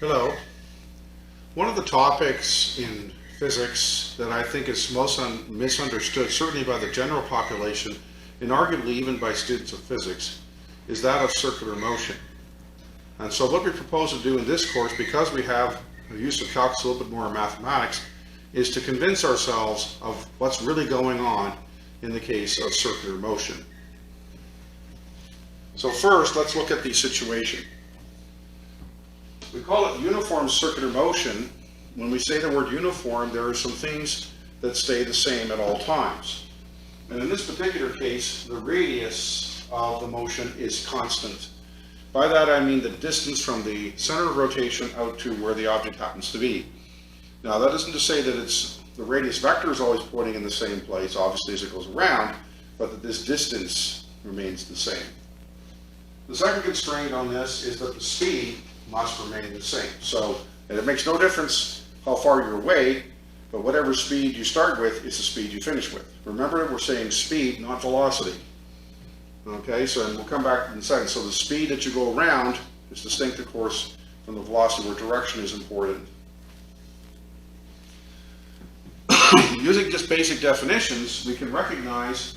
Hello. One of the topics in physics that I think is most misunderstood, certainly by the general population, and arguably even by students of physics, is that of circular motion. And so what we propose to do in this course, because we have the use of calculus, a little bit more mathematics, is to convince ourselves of what's really going on in the case of circular motion. So first, let's look at the situation. We call it uniform circular motion. When we say the word uniform, there are some things that stay the same at all times. And in this particular case, the radius of the motion is constant. By that I mean the distance from the center of rotation out to where the object happens to be. Now that isn't to say that the radius vector is always pointing in the same place, obviously, as it goes around, but that this distance remains the same. The second constraint on this is that the speed must remain the same. So, and it makes no difference how far you're away, but whatever speed you start with is the speed you finish with. Remember, we're saying speed, not velocity. Okay, so and we'll come back in a second. So the speed that you go around is distinct, of course, from the velocity where direction is important. Using just basic definitions, we can recognize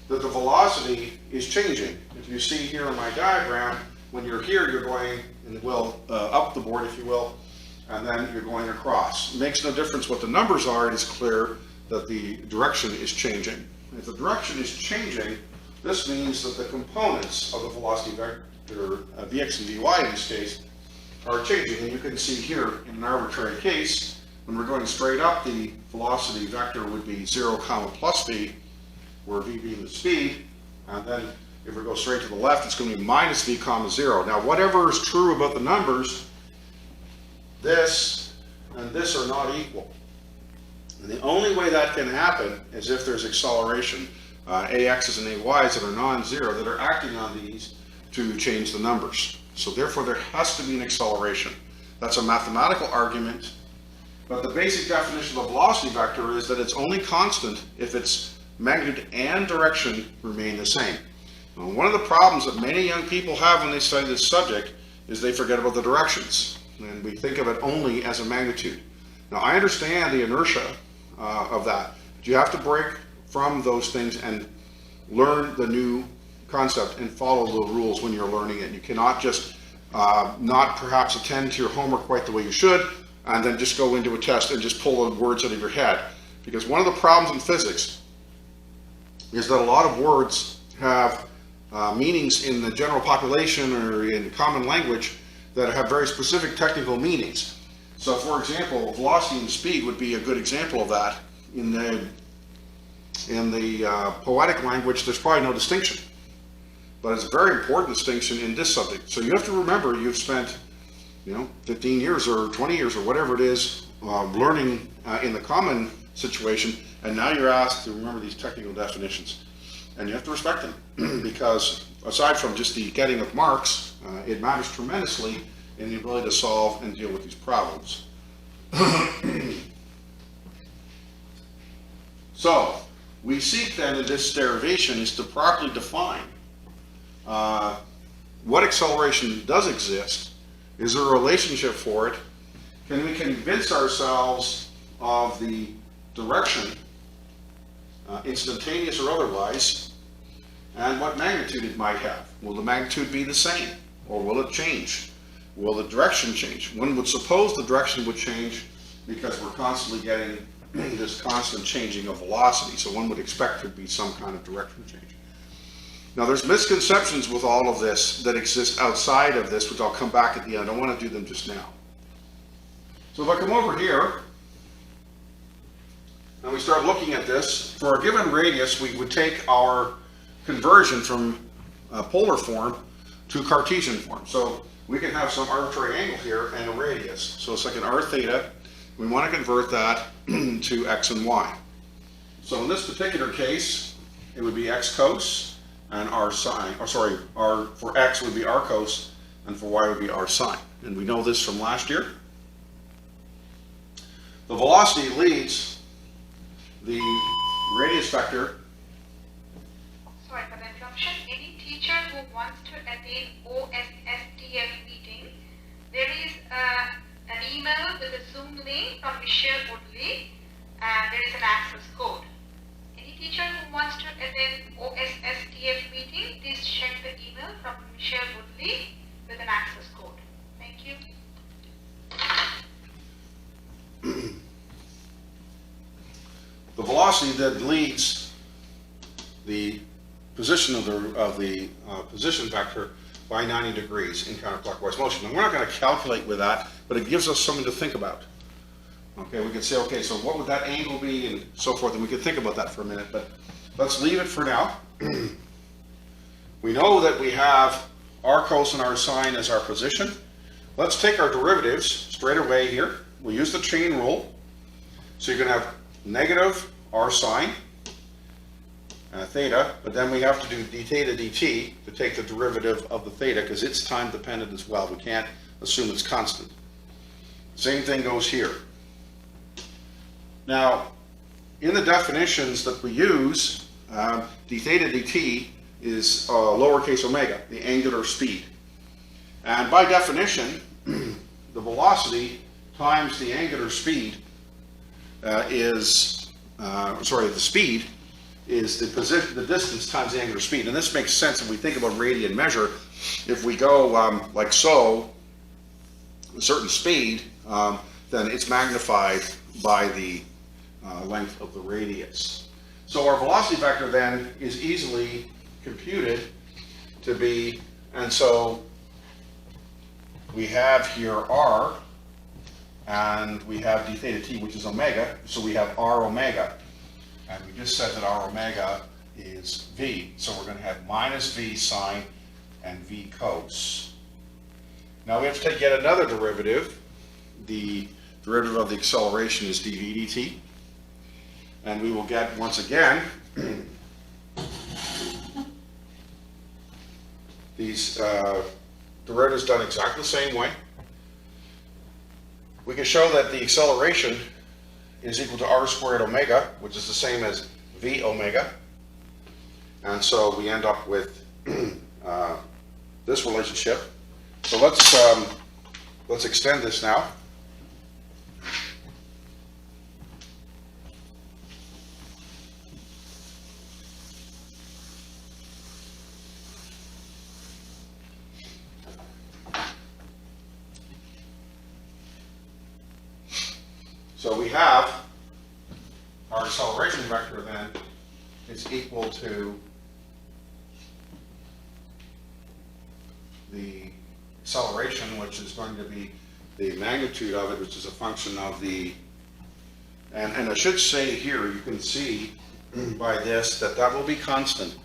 that the velocity is changing. If you see here in my diagram, when you're here, you're going up the board, if you will, and then you're going across. It makes no difference what the numbers are. It is clear that the direction is changing. If the direction is changing, this means that the components of the velocity vector, Vx and Vy in this case, are changing. And you can see here in an arbitrary case, when we're going straight up, the velocity vector would be 0, plus v, where v being the speed, and then if we go straight to the left, it's going to be minus v, 0. Now, whatever is true about the numbers, this and this are not equal. And the only way that can happen is if there's acceleration, AX's and AY's that are non-zero, that are acting on these to change the numbers. So therefore, there has to be an acceleration. That's a mathematical argument, but the basic definition of a velocity vector is that it's only constant if its magnitude and direction remain the same. One of the problems that many young people have when they study this subject is they forget about the directions, and we think of it only as a magnitude. Now, I understand the inertia of that, but you have to break from those things and learn the new concept and follow the rules when you're learning it. You cannot just not perhaps attend to your homework quite the way you should, and then just go into a test and just pull the words out of your head. Because one of the problems in physics is that a lot of words have meanings in the general population or in common language that have very specific technical meanings. So, for example, velocity and speed would be a good example of that. In the poetic language, there's probably no distinction, but it's a very important distinction in this subject. So you have to remember you've spent 15 years or 20 years or whatever it is learning in the common situation, and now you're asked to remember these technical definitions. And you have to respect them, because aside from just the getting of marks, it matters tremendously in the ability to solve and deal with these problems. So, we seek then in this derivation is to properly define what acceleration does exist. Is there a relationship for it? Can we convince ourselves of the direction, instantaneous or otherwise, and what magnitude it might have? Will the magnitude be the same, or will it change? Will the direction change? One would suppose the direction would change because we're constantly getting this constant changing of velocity, so one would expect there to be some kind of direction change. Now, there's misconceptions with all of this that exist outside of this, which I'll come back at the end. I don't want to do them just now. So if I come over here, and we start looking at this, for a given radius, we would take our conversion from polar form to Cartesian form. So we can have some arbitrary angle here and a radius. So it's like an r theta. We want to convert that to x and y. So in this particular case, it would be x cos and r sine. For x would be r cos, and for y would be r sine. And we know this from last year. The velocity leads the radius vector. Sorry for the interruption. Any teacher who wants to attend OSSTF meeting, there is a an email with a Zoom link from Michelle Woodley, and there is an access code. Any teacher who wants to attend OSSTF meeting, please check the email from Michelle Woodley with an access code. Thank you. The velocity that leads the position of the position vector by 90 degrees in counterclockwise motion. And we're not going to calculate with that, but it gives us something to think about. Okay, we can say, okay, so what would that angle be and so forth, and we can think about that for a minute, but let's leave it for now. We know that we have r cos and r sine as our position. Let's take our derivatives straight away here. We'll use the chain rule. So you're going to have negative r sine theta, but then we have to do d theta dt to take the derivative of the theta because it's time dependent as well. We can't assume it's constant. Same thing goes here. Now, in the definitions that we use, d theta dt is lowercase omega, the angular speed. And by definition, the velocity times the angular speed the speed is the distance times the angular speed. And this makes sense if we think about radian measure. If we go like so, a certain speed, then it's magnified by the length of the radius. So our velocity vector then is easily computed to be, and so we have here r, and we have d theta t, which is omega, so we have r omega. And we just said that r omega is v, so we're going to have minus v sine and v cos. Now we have to take yet another derivative. The derivative of the acceleration is dv dt. And we will get, once again, these derivatives done exactly the same way. We can show that the acceleration is equal to r squared omega, which is the same as v omega. And so we end up with this relationship. So let's extend this now. So we have our acceleration vector then is equal to the acceleration, which is going to be the magnitude of it, which is a function of the, and I should say here, you can see by this that that will be constant.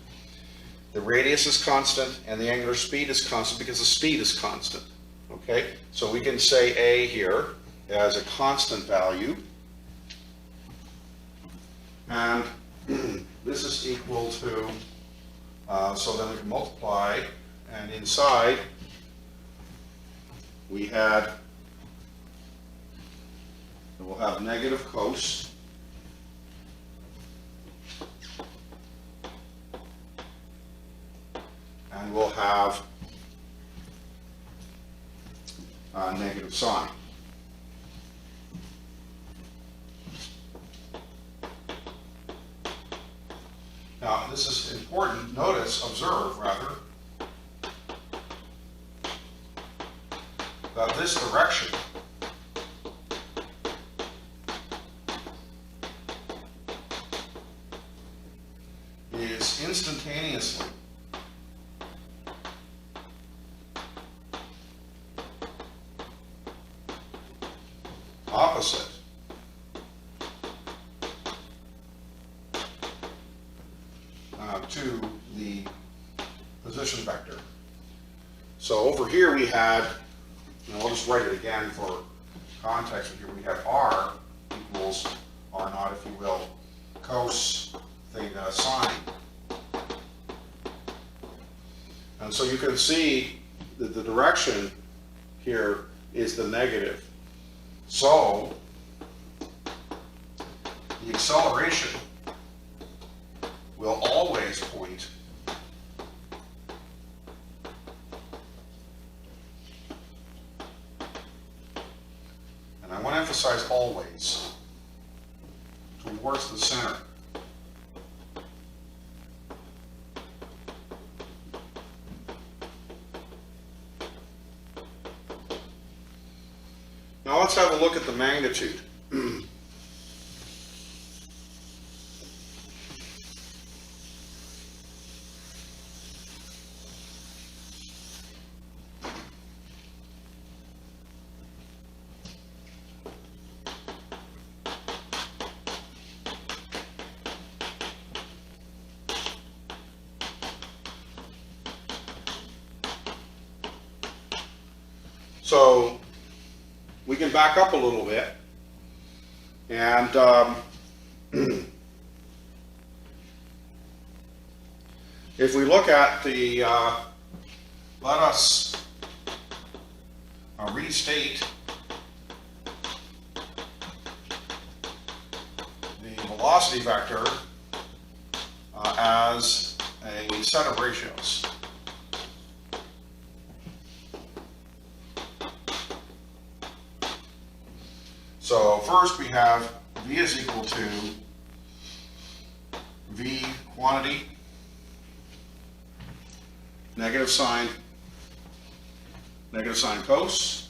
The radius is constant and the angular speed is constant because the speed is constant. Okay, so we can say A here as a constant value, and this is equal to, so then we can multiply, and inside we'll have negative cos and we'll have negative sine. Now, this is important. Observe, that this direction is instantaneously opposite to the position vector. So over here we had, and I'll just write it again for context, here we have r equals r naught, if you will, cos theta sine. And so you can see that the direction here is the negative. So the acceleration will always point emphasize always, towards the center. Now let's have a look at the magnitude. So we can back up a little bit, and if we look at the, let us restate the velocity vector as a set of ratios. So first we have V is equal to V quantity, negative sign cos,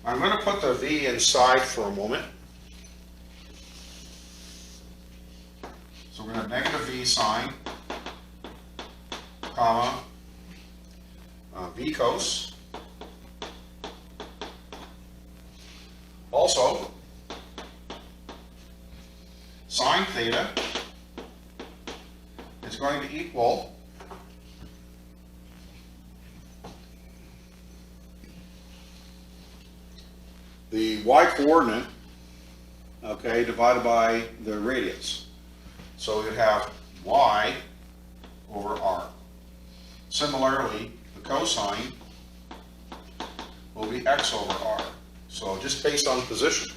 I'm going to put the V inside for a moment. So we're going to have negative V sine, comma, V cos. Also, sine theta is going to equal the y coordinate, okay, divided by the radius. So you'd have y over r. Similarly, the cosine will be x over r. So just based on position.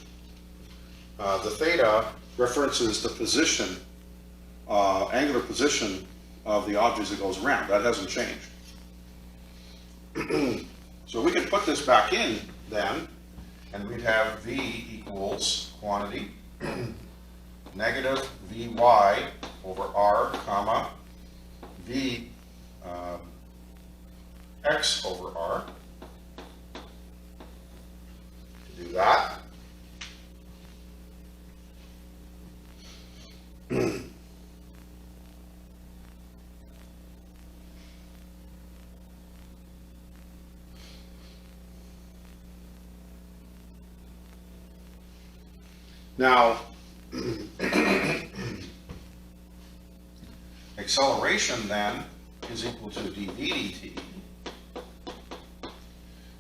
The theta references the position, angular position of the object that goes around. That hasn't changed. So we can put this back in then, and we'd have V equals quantity negative Vy over r, comma, V x over r. To do that, now, acceleration then is equal to dv dt.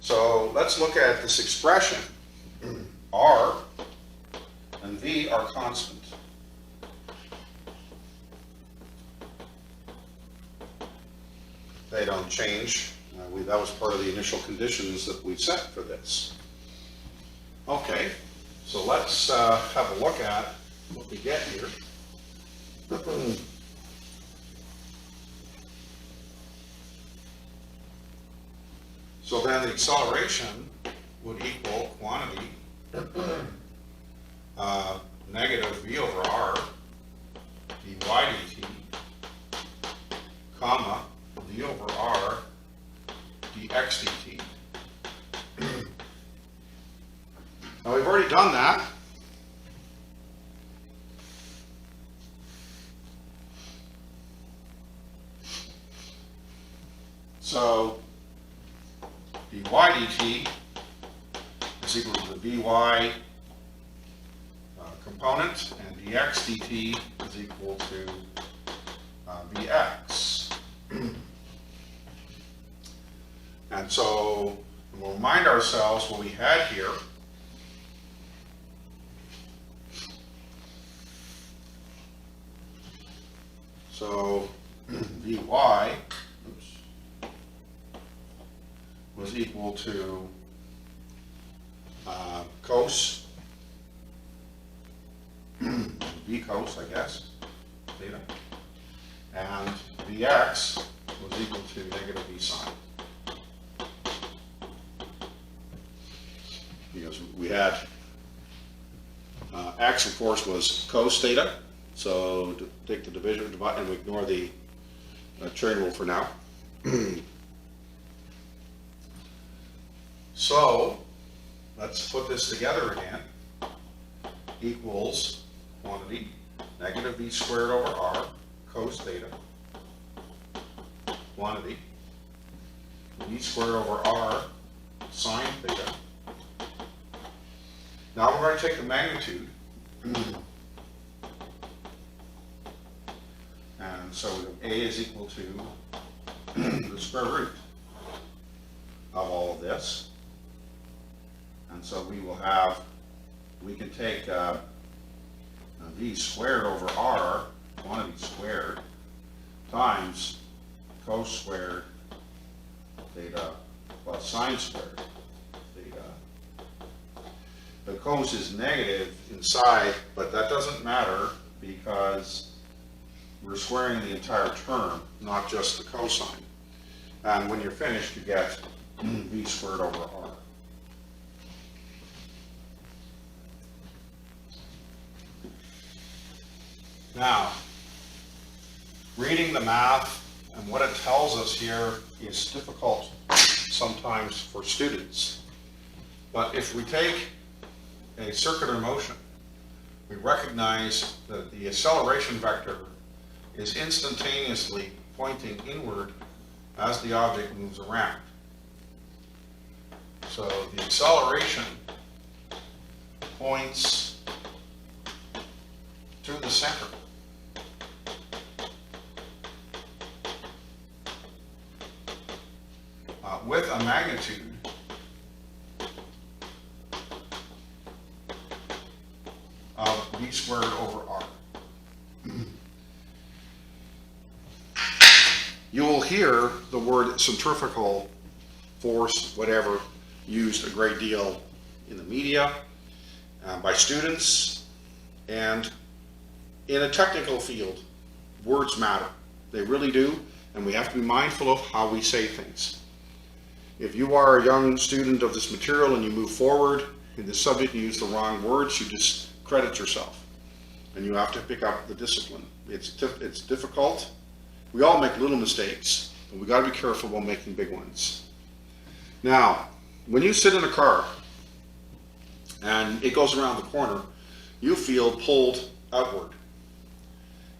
So let's look at this expression. R and V are constant. They don't change. That was part of the initial conditions that we set for this. Okay, so let's have a look at what we get here. So then the acceleration would equal quantity negative V over R dy dt, comma, V over R dx dt. Now we've already done that. So dy dt is equal to the Vy component, and dx dt is equal to Vx. And so we'll remind ourselves what we had here. So Vy was equal to cos, V cos, I guess, theta, and Vx was equal to negative V sine. because we had x, of course, was cos theta. So to take the division, divide, and we ignore the chain rule for now. So let's put this together again. Equals quantity negative v squared over r cos theta quantity v squared over r sine theta. Now we're going to take the magnitude, and so a is equal to the square root of all of this, and so we will have, we can take v squared over r, quantity squared, times cos squared theta plus sine squared theta. The cos is negative inside, but that doesn't matter because we're squaring the entire term, not just the cosine. And when you're finished, you get v squared over r. Now, reading the math and what it tells us here is difficult sometimes for students. But if we take a circular motion, we recognize that the acceleration vector is instantaneously pointing inward as the object moves around. So the acceleration points to the center. With a magnitude of v squared over r. You will hear the word centrifugal force, whatever, used a great deal in the media, by students, and in a technical field, words matter. They really do, and we have to be mindful of how we say things. If you are a young student of this material and you move forward in this subject and you use the wrong words, you discredit yourself, and you have to pick up the discipline. It's difficult. We all make little mistakes, but we got to be careful while making big ones. Now, when you sit in a car and it goes around the corner, you feel pulled outward,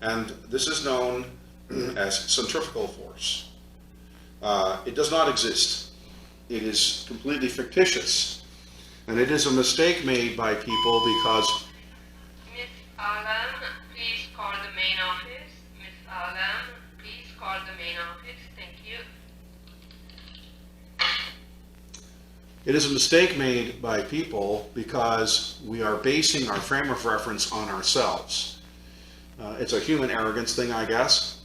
and this is known as centrifugal force. It does not exist. It is completely fictitious, and it is a mistake made by people because... Miss Alam, please call the main office. Miss Alam, please call the main office. Thank you. It is a mistake made by people because we are basing our frame of reference on ourselves. It's a human arrogance thing, I guess,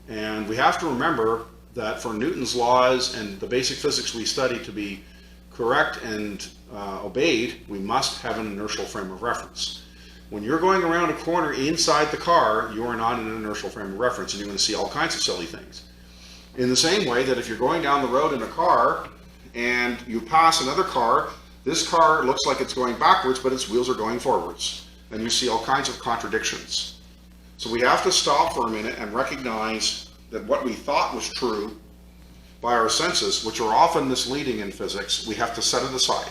and we have to remember that for Newton's laws and the basic physics we study to be correct and obeyed, we must have an inertial frame of reference. When you're going around a corner inside the car, you are not in an inertial frame of reference, and you're going to see all kinds of silly things. In the same way that if you're going down the road in a car and you pass another car, this car looks like it's going backwards, but its wheels are going forwards, and you see all kinds of contradictions. So we have to stop for a minute and recognize that what we thought was true by our senses, which are often misleading in physics, we have to set it aside.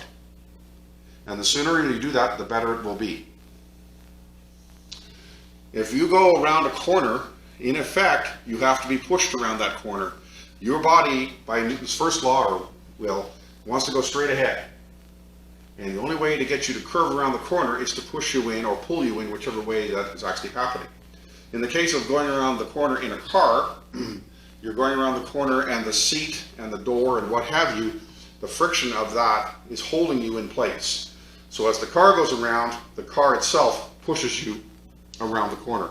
And the sooner you do that, the better it will be. If you go around a corner, in effect, you have to be pushed around that corner. Your body, by Newton's first law, wants to go straight ahead. And the only way to get you to curve around the corner is to push you in or pull you in, whichever way that is actually happening. In the case of going around the corner in a car, you're going around the corner and the seat and the door and what have you, the friction of that is holding you in place. So as the car goes around, the car itself pushes you around the corner.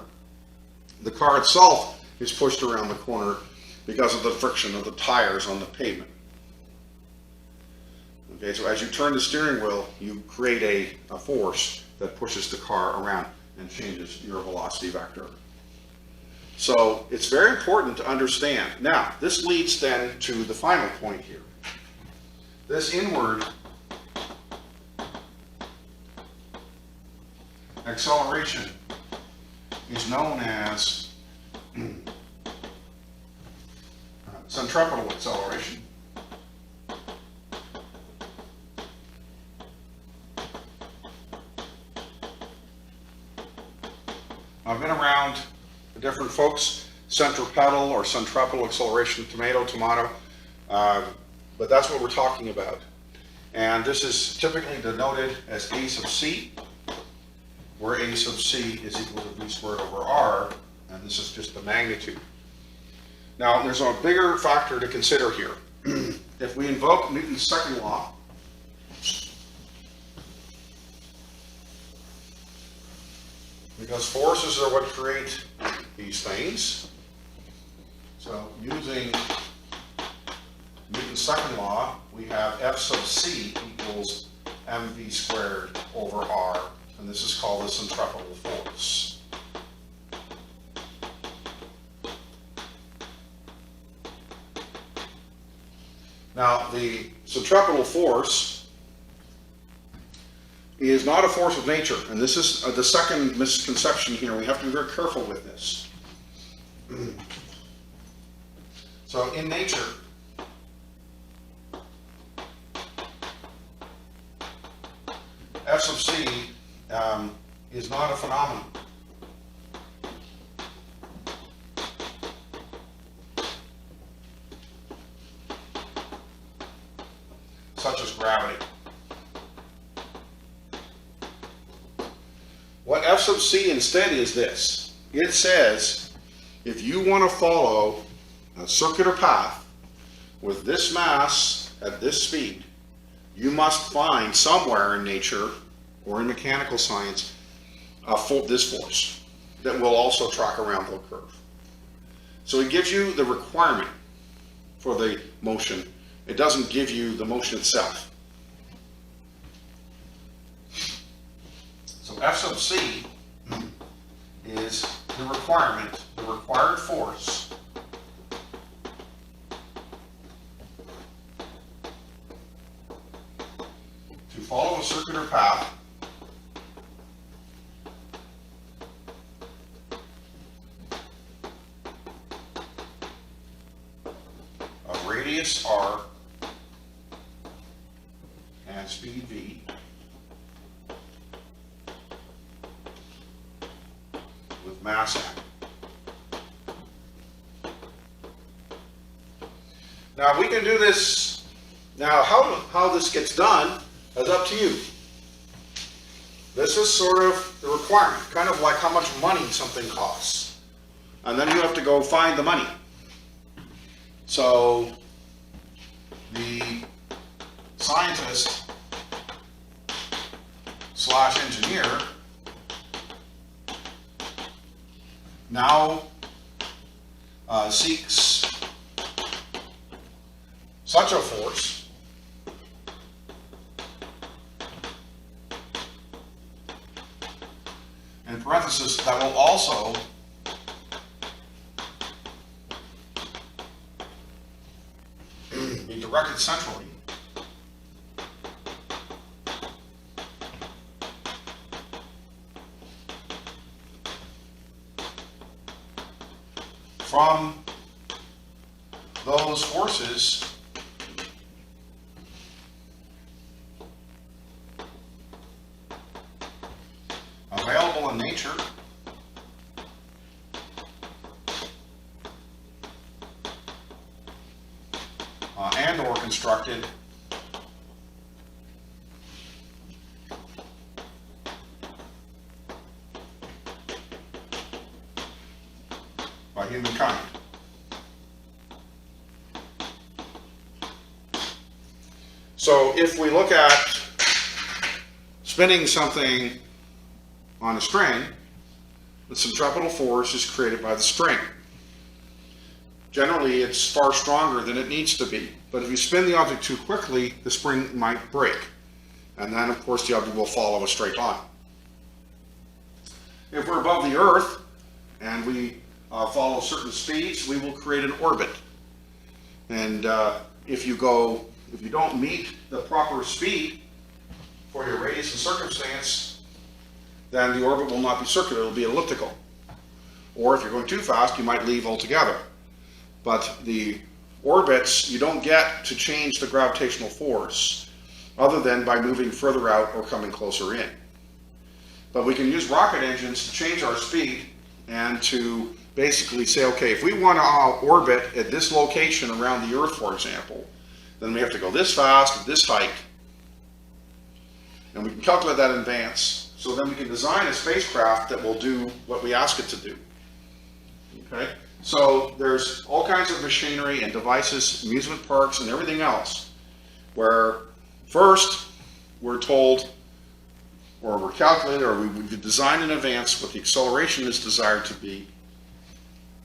The car itself is pushed around the corner because of the friction of the tires on the pavement. Okay, so as you turn the steering wheel, you create a force that pushes the car around and changes your velocity vector. So it's very important to understand. Now, this leads then to the final point here. This inward acceleration is known as centripetal acceleration. I've been around the different folks, centripetal or centripetal acceleration, tomato, but that's what we're talking about. And this is typically denoted as a sub c, where a sub c is equal to v squared over r, and this is just the magnitude. Now, there's a bigger factor to consider here. If we invoke Newton's second law, because forces are what create these things, so using Newton's second law, we have F sub c equals mv squared over r, and this is called the centripetal force. Now, the centripetal force is not a force of nature, and this is the second misconception here. We have to be very careful with this. So, in nature, F sub c is not a phenomenon. Such as gravity. What F sub c instead is this. It says, if you want to follow a circular path with this mass at this speed, you must find somewhere in nature or in mechanical science this force that will also track around the curve. So it gives you the requirement for the motion. It doesn't give you the motion itself. So F sub c is the requirement, the required force to follow a circular path of radius r and speed v with mass m. Now we can do this. Now how this gets done is up to you. This is sort of the requirement, kind of like how much money something costs. And then you have to go find the money. So the scientist / engineer now seeks such a force in parentheses that will also be directed centrally from those forces available in nature and or constructed by humankind. So if we look at spinning something on a string, the centripetal force is created by the string. Generally, it's far stronger than it needs to be, but if you spin the object too quickly, the spring might break, and then of course the object will follow a straight line. If we're above the Earth and we follow certain speeds, we will create an orbit. And if you don't meet the proper speed for your radius and circumstance, then the orbit will not be circular, it will be elliptical. Or if you're going too fast, you might leave altogether. But the orbits, you don't get to change the gravitational force other than by moving further out or coming closer in. But we can use rocket engines to change our speed and to basically say, okay, if we want to orbit at this location around the Earth, for example, then we have to go this fast at this height. And we can calculate that in advance. So then we can design a spacecraft that will do what we ask it to do. Okay? So there's all kinds of machinery and devices, amusement parks and everything else, where first we're told, or we're calculated, or we design in advance what the acceleration is desired to be.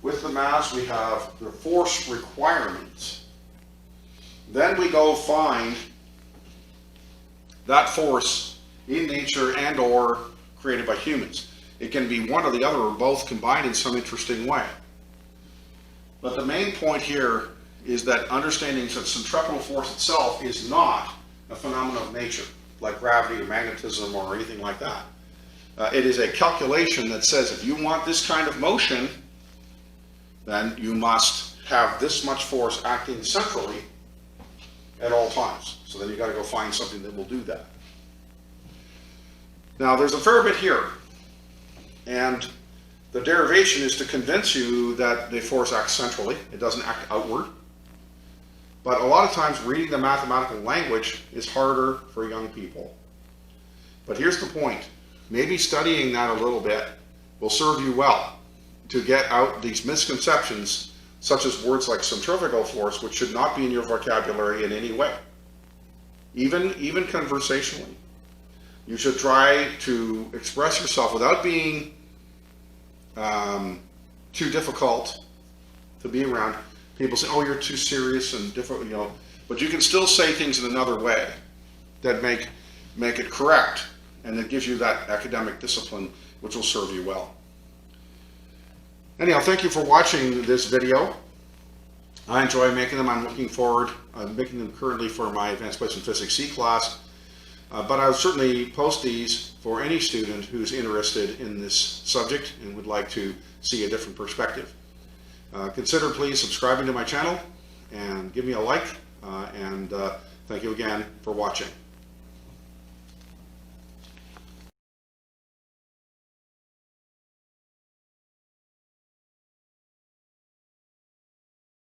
With the mass, we have the force requirements. Then we go find that force in nature and or created by humans. It can be one or the other or both combined in some interesting way. But the main point here is that understanding that centripetal force itself is not a phenomenon of nature, like gravity or magnetism or anything like that. It is a calculation that says if you want this kind of motion, then you must have this much force acting centrally at all times. So then you've got to go find something that will do that. Now there's a fair bit here, and the derivation is to convince you that the force acts centrally, it doesn't act outward. But a lot of times reading the mathematical language is harder for young people. But here's the point, maybe studying that a little bit will serve you well to get out these misconceptions, such as words like centrifugal force, which should not be in your vocabulary in any way, even conversationally. You should try to express yourself without being too difficult to be around. People say, oh, you're too serious and different, you know, but you can still say things in another way that make it correct, and that gives you that academic discipline, which will serve you well. Anyhow, thank you for watching this video. I enjoy making them. I'm looking forward. I'm making them currently for my Advanced Placement Physics C class. But I'll certainly post these for any student who's interested in this subject and would like to see a different perspective. Consider please subscribing to my channel and give me a like, and thank you again for watching.